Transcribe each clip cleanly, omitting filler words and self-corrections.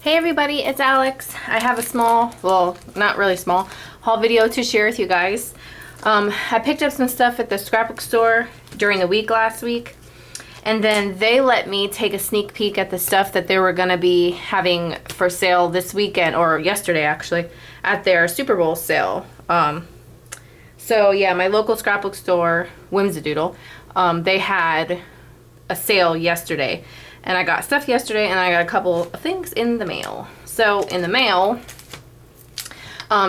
Hey everybody, it's Alex. I have a small, well, not really small, haul video to share with you guys. I picked up some stuff at the Scrapbook store during the week last week, and then they let me take a sneak peek at the stuff that they were going to be having for sale this weekend, or yesterday actually, at their Super Bowl sale. So yeah, my local Scrapbook store, Whimsidoodle, they had a sale yesterday. And I got stuff yesterday, and I got a couple of things in the mail. So in the mail,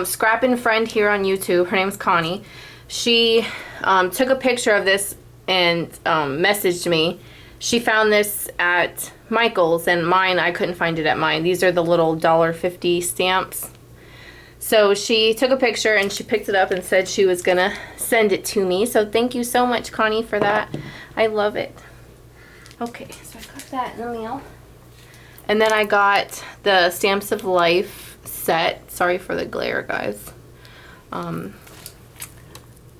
Scrappin' Friend here on YouTube, her name's Connie, she took a picture of this and messaged me. She found this at Michael's, and mine, I couldn't find it at mine. These are the little $1.50 stamps. So she took a picture and she picked it up and said she was gonna send it to me. So thank you so much, Connie, for that. I love it. Okay, so I got that in the mail. And then I got the Stamps of Life set. Sorry for the glare, guys.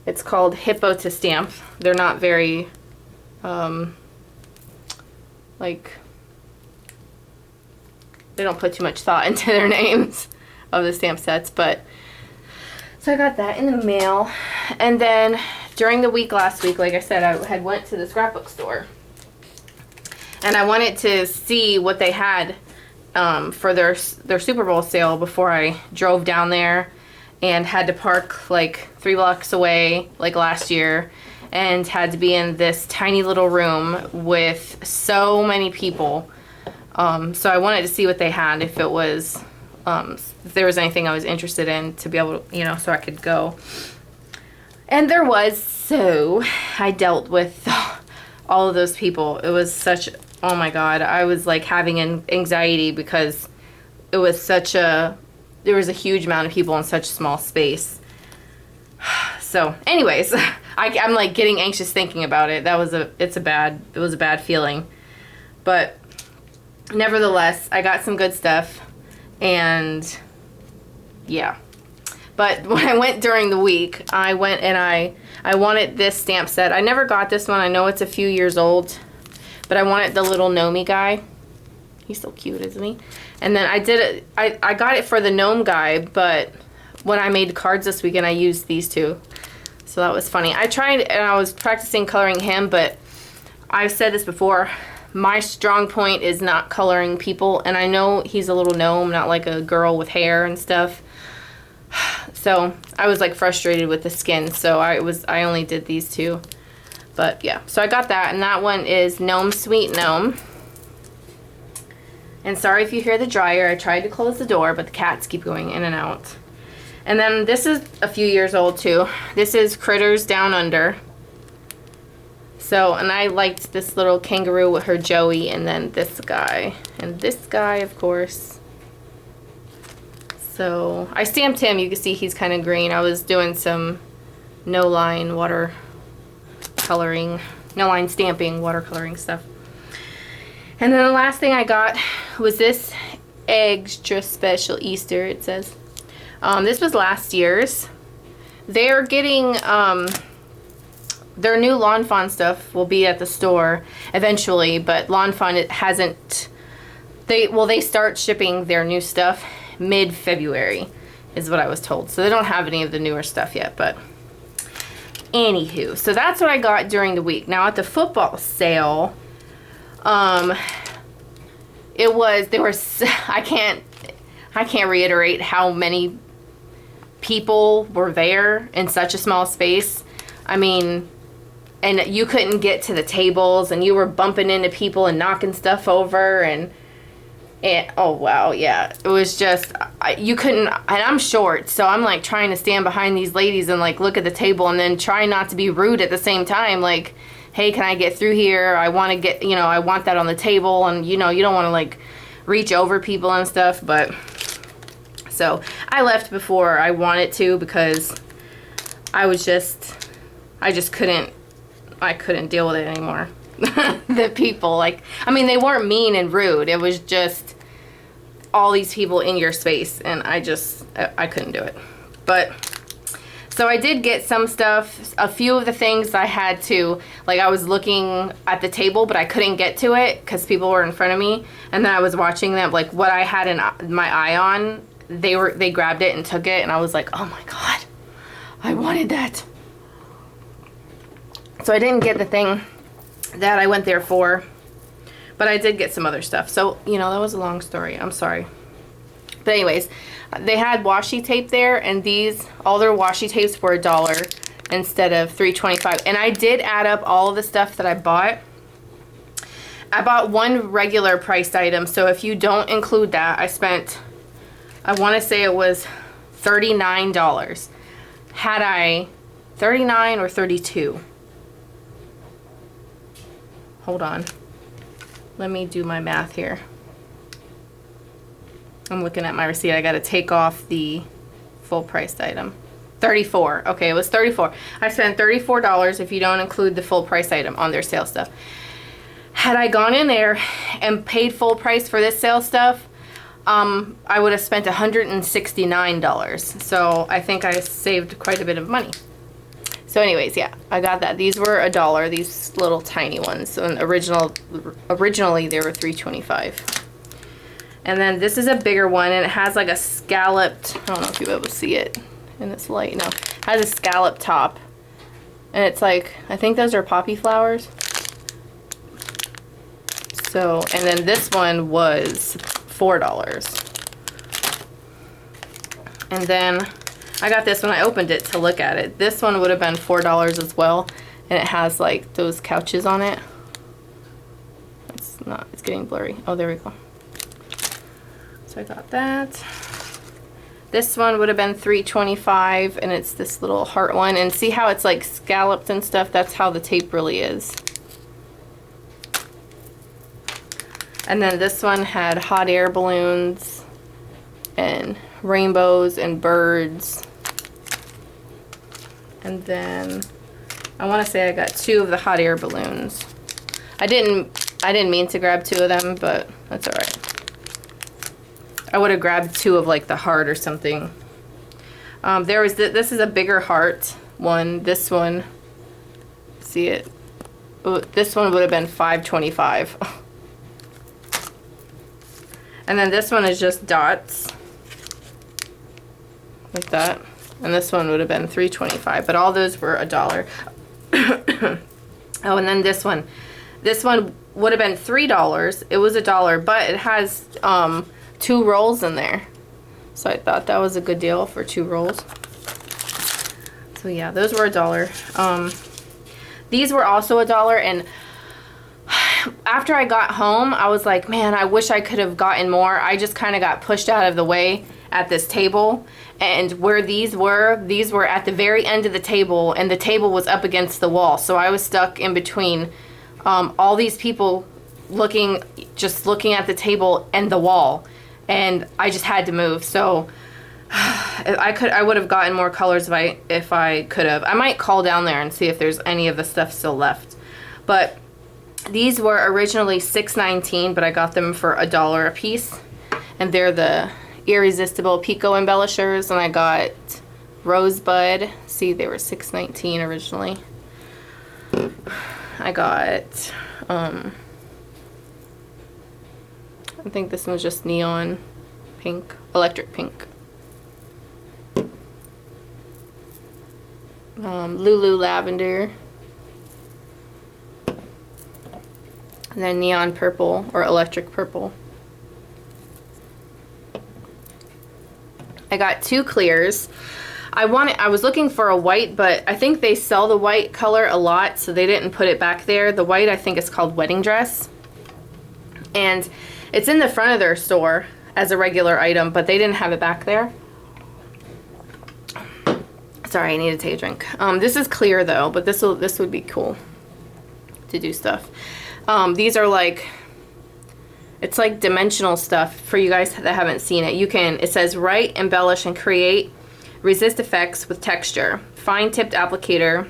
It's called Hippo to Stamp. They're not very, like, they don't put too much thought into their names of the stamp sets, but, so I got that in the mail. And then during the week last week, like I said, I had went to the Scrapbook store. And I wanted to see what they had for their Super Bowl sale before I drove down there and had to park like 3 blocks away like last year and had to be in this tiny little room with so many people. So I wanted to see what they had, if it was, if there was anything I was interested in to be able to, you know, so I could go. And there was, so I dealt with all of those people. It was such, oh my God, I was like having an anxiety because it was such a, there was a huge amount of people in such a small space. So anyways, I'm like getting anxious thinking about it. That was it was a bad feeling. But nevertheless, I got some good stuff, and yeah. But when I went during the week, I went and I wanted this stamp set. I never got this one. I know it's a few years old, but I wanted the little Gnomey guy. He's so cute, isn't he? And then I did it. I got it for the gnome guy, but when I made cards this weekend, I used these two. So that was funny. I tried, and I was practicing coloring him, but I've said this before. My strong point is not coloring people, and I know he's a little gnome, not like a girl with hair and stuff. So I was like frustrated with the skin, so I only did these two. But yeah, so I got that, and that one is Gnome Sweet Gnome. And sorry if you hear the dryer. I tried to close the door, but the cats keep going in and out. And then this is a few years old too. This is Critters Down Under. So, and I liked this little kangaroo with her Joey, and then this guy. And this guy, of course. So I stamped him. You can see he's kind of green. I was doing some no-line water coloring, no-line stamping, watercoloring stuff. And then the last thing I got was this extra special Easter, it says. This was last year's. They're getting, their new Lawn Fawn stuff will be at the store eventually, but Lawn Fawn, it hasn't, they start shipping their new stuff mid-February is what I was told. So they don't have any of the newer stuff yet, but anywho, so that's what I got during the week. Now at the football sale, there was, I can't reiterate how many people were there in such a small space. I mean, and you couldn't get to the tables, and you were bumping into people and knocking stuff over, and oh wow, yeah, it was just, you couldn't, and I'm short, so I'm like trying to stand behind these ladies and like look at the table and then try not to be rude at the same time, like, hey, can I get through here? I want to get, you know, I want that on the table, and you know, you don't want to like reach over people and stuff. But so I left before I wanted to, because I just couldn't deal with it anymore. The people, like, I mean, they weren't mean and rude. It was just all these people in your space, and I couldn't do it. But So I did get some stuff. A few of the things I had to, like, I was looking at the table, but I couldn't get to it because people were in front of me. And then I was watching them, like, what I had my eye on, they grabbed it and took it. And I was like, oh my God, I wanted that. So I didn't get the thing that I went there for, but I did get some other stuff. So, you know, that was a long story. I'm sorry. But anyways, they had washi tape there, and all their washi tapes were $1 instead of $3.25. And I did add up all of the stuff that I bought. I bought one regular priced item, so if you don't include that, I spent, I want to say it was $39. Had I 39 or 32? Hold on. Let me do my math here. I'm looking at my receipt. I got to take off the full priced item. 34. Okay, it was 34. I spent $34 if you don't include the full price item on their sale stuff. Had I gone in there and paid full price for this sale stuff, I would have spent $169. So I think I saved quite a bit of money. So anyways, yeah, I got that. These were $1, these little tiny ones. So originally they were $3.25. And then this is a bigger one, and it has like a scalloped, I don't know if you'll be able to see it in this light. No, it has a scalloped top. And it's like, I think those are poppy flowers. So, and then this one was $4. And then I got this when I opened it to look at it. This one would have been $4 as well. And it has like those couches on it. It's getting blurry. Oh, there we go. So I got that. This one would have been $3.25, and it's this little heart one. And see how it's like scalloped and stuff? That's how the tape really is. And then this one had hot air balloons and rainbows and birds. And then I want to say I got 2 of the hot air balloons. I didn't mean to grab 2 of them, but that's all right. I would have grabbed 2 of like the heart or something. There was this is a bigger heart one. This one, see it? Ooh, this one would have been $5.25. And then this one is just dots, like that. And this one would have been $3.25. But all those were $1. Oh, and then this one would have been $3. It was $1, but it has 2 rolls in there, so I thought that was a good deal for 2 rolls. So yeah, those were $1. These were also $1, and after I got home, I was like, man, I wish I could have gotten more. I just kind of got pushed out of the way at this table, and where these were at the very end of the table, and the table was up against the wall, so I was stuck in between all these people just looking at the table and the wall. And I just had to move. So I would have gotten more colors if I could have. I might call down there and see if there's any of the stuff still left. But these were originally $6.19, but I got them for $1 a piece. And they're the Irresistible Pico Embellishers, and I got Rosebud. See, they were $6.19 originally. I got I think this one's just neon pink, electric pink. Lulu lavender. And then neon purple or electric purple. I got 2 clears. I was looking for a white, but I think they sell the white color a lot, so they didn't put it back there. The white, I think, is called Wedding Dress. And it's in the front of their store as a regular item, but they didn't have it back there. Sorry, I need to take a drink. This is clear though, but this would be cool to do stuff. These are like, it's like dimensional stuff for you guys that haven't seen it. It says write, embellish, and create resist effects with texture. Fine tipped applicator.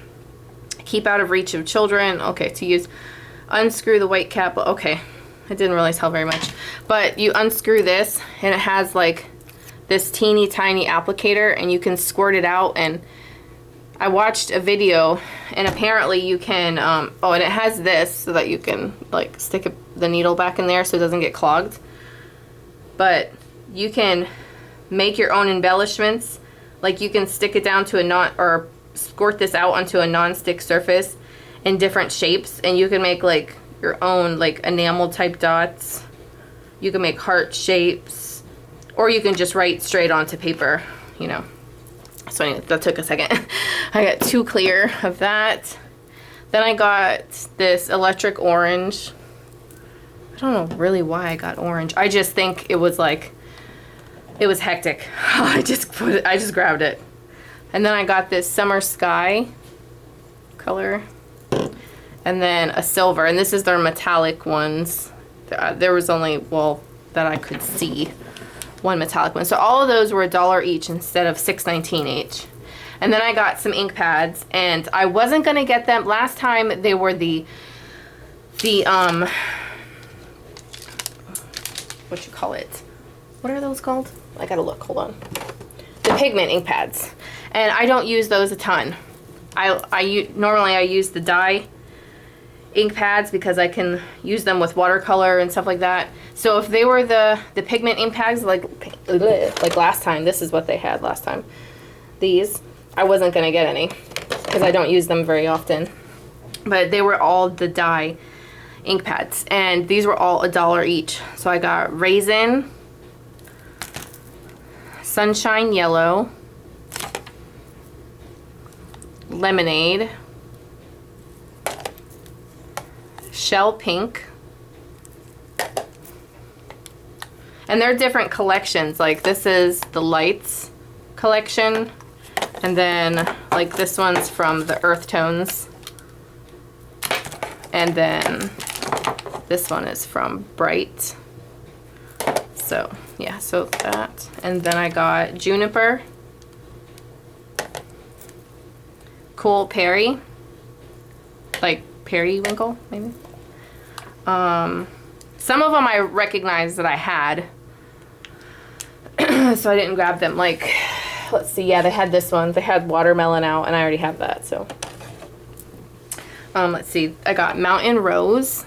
Keep out of reach of children. Okay, to use. Unscrew the white cap. Okay. It didn't really tell very much, but you unscrew this and it has like this teeny tiny applicator, and you can squirt it out and I watched a video, and apparently you can, oh, and it has this so that you can like stick the needle back in there so it doesn't get clogged. But you can make your own embellishments. Like you can stick it down to a or squirt this out onto a non-stick surface in different shapes, and you can make like your own like enamel type dots. You can make heart shapes, or you can just write straight onto paper, you know. So anyway, that took a second. I got 2 clear of that. Then I got this electric orange. I don't know really why I got orange. I just think it was like, it was hectic. I just grabbed it. And then I got this summer sky color. And then a silver, and this is their metallic ones. There was only, well, that I could see, one metallic one. So all of those were $1 each instead of $6.19 each. And then I got some ink pads, and I wasn't gonna get them. Last time they were the what you call it? What are those called? I gotta look, hold on. The pigment ink pads. And I don't use those a ton. Normally I use the dye ink pads because I can use them with watercolor and stuff like that. So if they were the pigment ink pads like last time, this is what they had last time. These, I wasn't gonna get any because I don't use them very often. But they were all the dye ink pads, and these were all $1 each. So I got Raisin, Sunshine Yellow, Lemonade, Shell Pink, and they're different collections. Like this is the Lights collection, and then like this one's from the Earth Tones, and then this one is from Bright. So yeah, so that, and then I got Juniper, Cool Perry, like periwinkle maybe. Some of them I recognized that I had, so I didn't grab them. Like, let's see, yeah, they had this one. They had Watermelon out, and I already have that, so. Let's see, I got Mountain Rose,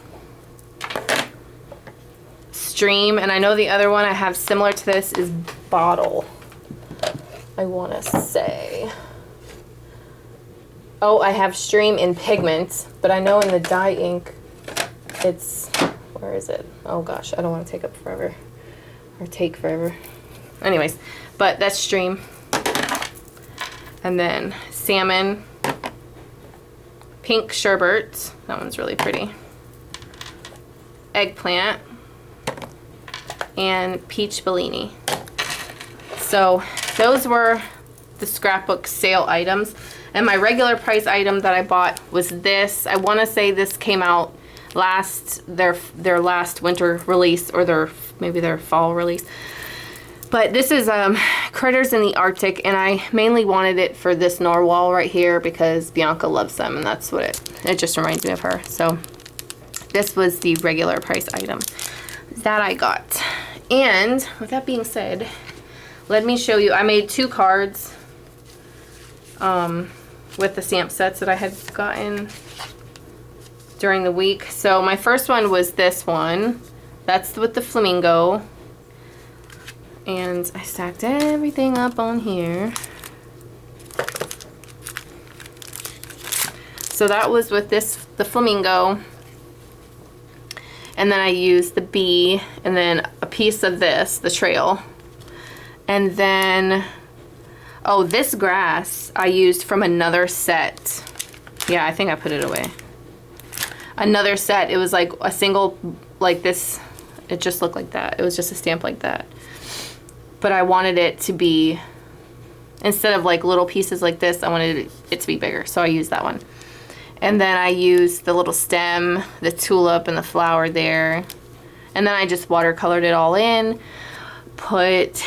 Stream, and I know the other one I have similar to this is Bottle, I want to say. Oh, I have Stream in pigment, but I know in the dye ink, it's, where is it? Oh gosh, I don't want to take up forever, or take forever. Anyways, but that's Stream. And then Salmon, Pink Sherbet, that one's really pretty, Eggplant, and Peach Bellini. So those were the scrapbook sale items. And my regular price item that I bought was this. I want to say this came out their last winter release, or maybe their fall release. But this is Critters in the Arctic, and I mainly wanted it for this narwhal right here because Bianca loves them, and that's what it just reminds me of her. So this was the regular price item that I got. And with that being said, let me show you. I made 2 cards with the stamp sets that I had gotten during the week. So my first one was this one. That's with the flamingo. And I stacked everything up on here. So that was with the flamingo. And then I used the bee, and then a piece of this, the trail. And then, oh, this grass I used from another set. Yeah, I think I put it away. Another set. It was like a single, like this. It just looked like that. It was just a stamp like that. But I wanted it to be, instead of like little pieces like this, I wanted it to be bigger. So I used that one. And then I used the little stem, the tulip, and the flower there. And then I just watercolored it all in. Put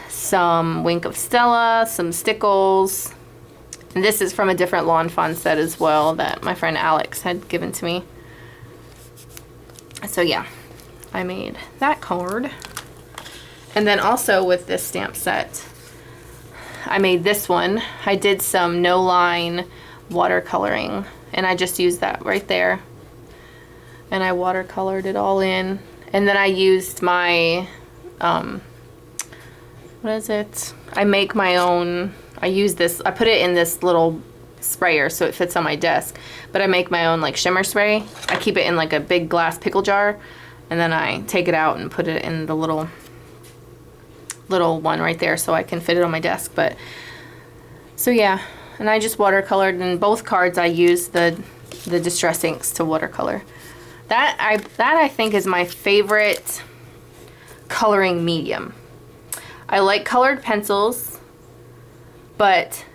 some Wink of Stella, some stickles. And this is from a different Lawn Fawn set as well that my friend Alex had given to me. So yeah, I made that card. And then also with this stamp set, I made this one. I did some no line watercoloring, and I just used that right there, and I watercolored it all in. And then I used my what is it, I make my own, I use this, I put it in this little sprayer so it fits on my desk, but I make my own like shimmer spray. I keep it in like a big glass pickle jar, and then I take it out and put it in the little one right there so I can fit it on my desk. But so yeah, and I just watercolored in both cards. I used the distress inks to watercolor. That I think is my favorite coloring medium. I like colored pencils, but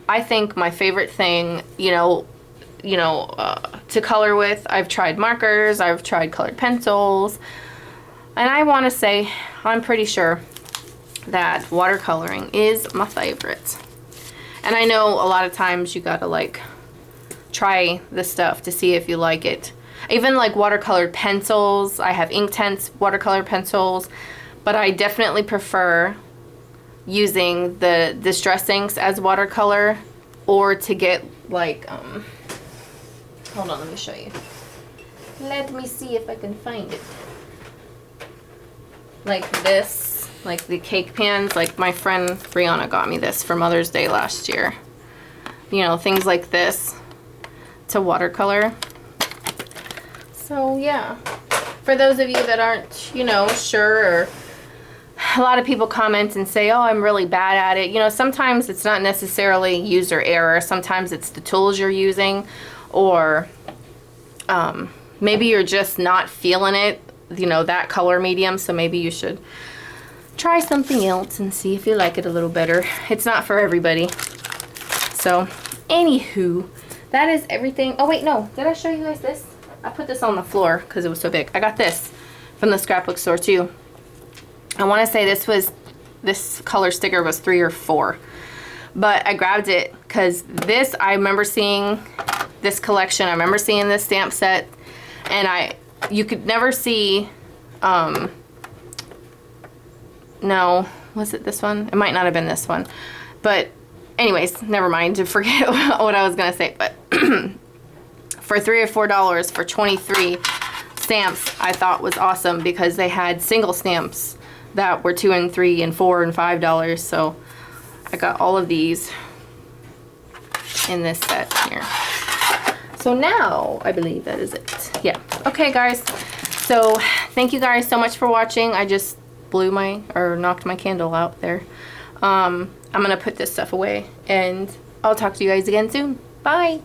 I think my favorite thing, to color with, I've tried markers, I've tried colored pencils, and I want to say, I'm pretty sure that watercoloring is my favorite. And I know a lot of times you gotta like try this stuff to see if you like it. Even like watercolored pencils, I have Inktense watercolor pencils, but I definitely prefer using the distress inks as watercolor, or to get like, hold on, let me show you. Let me see if I can find it. Like this, like the cake pans, like my friend Brianna got me this for Mother's Day last year. Things like this to watercolor. So yeah, for those of you that aren't, sure, or a lot of people comment and say, oh, I'm really bad at it. Sometimes it's not necessarily user error. Sometimes it's the tools you're using, or maybe you're just not feeling it, that color medium. So maybe you should try something else and see if you like it a little better. It's not for everybody. So anywho, that is everything. Oh wait, no, did I show you guys this? I put this on the floor because it was so big. I got this from the scrapbook store too. I want to say this color sticker was 3 or 4, but I grabbed it because I remember seeing this collection. I remember seeing this stamp set, and you could never see, no, was it this one? It might not have been this one, but anyways, never mind, to forget what I was gonna say. But for $3 or $4 for 23 stamps, I thought was awesome, because they had single stamps that were $2 and $3 and $4 and $5. So I got all of these in this set here. So now I believe that is it. Yeah. Okay, guys. So thank you guys so much for watching. I just knocked my candle out there. I'm gonna put this stuff away, and I'll talk to you guys again soon. Bye.